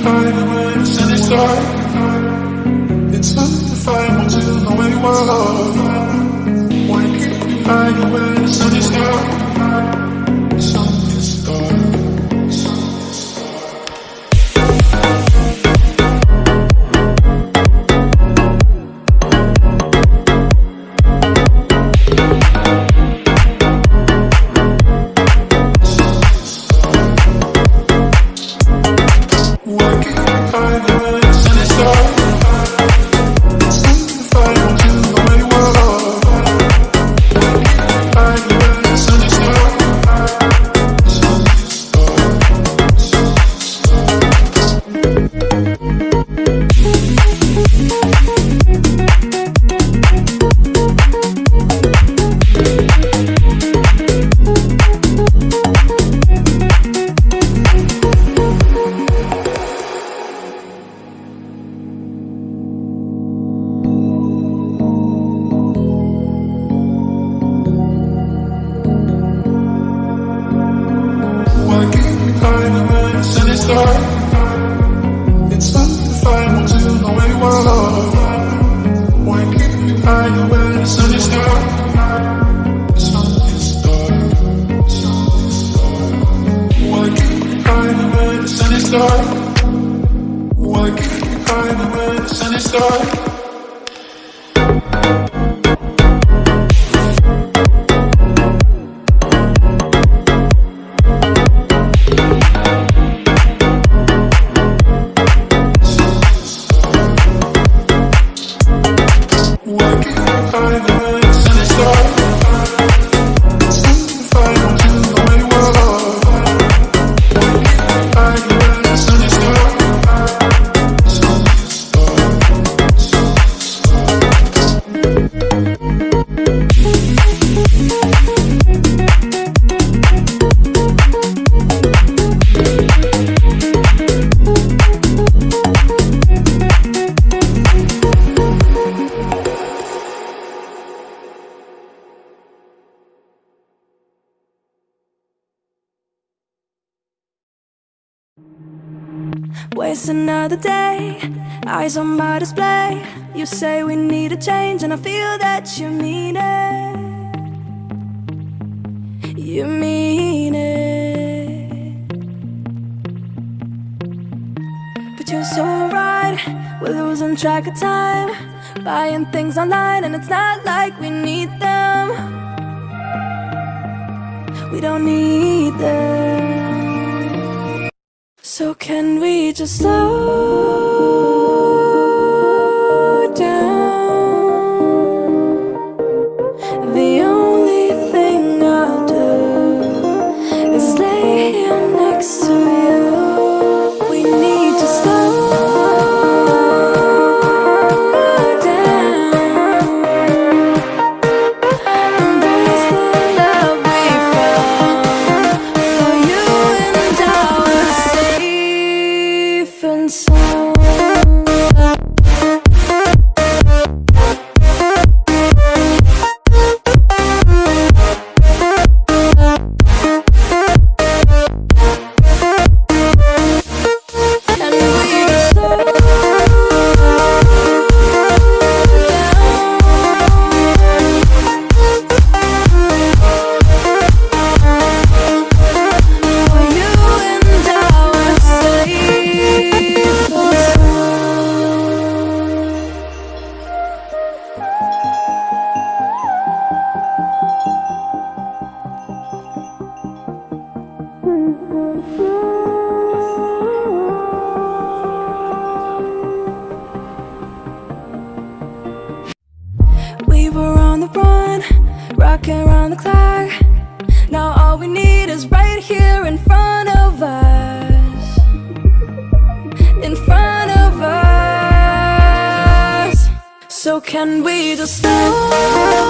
hiding when the sun is dark? It's undefinable to know where you are. Why keep you hiding when the sun is dark? The sun is dark. It's undefinable to know where you are. Why keep you hiding when the sun is dark? The sun is dark. The sun is dark. Why keep you hiding when the sun is dark? Why keep you hiding when the sun is dark? Waste another day, eyes on my display. You say we need a change and I feel that you mean it. You mean it. But you're so right, we're losing track of time, buying things online and it's not like we need them. We don't need them. So can we just slow down? The only thing I'll do is lay here next to you. We need to slow down. Embrace the love we found. For you and I was safe and sound. And we just slow down. For you and I were safe and we were on the run, rocking around the clock. Now all we need is right here in front of us. In front of us. So can we just slow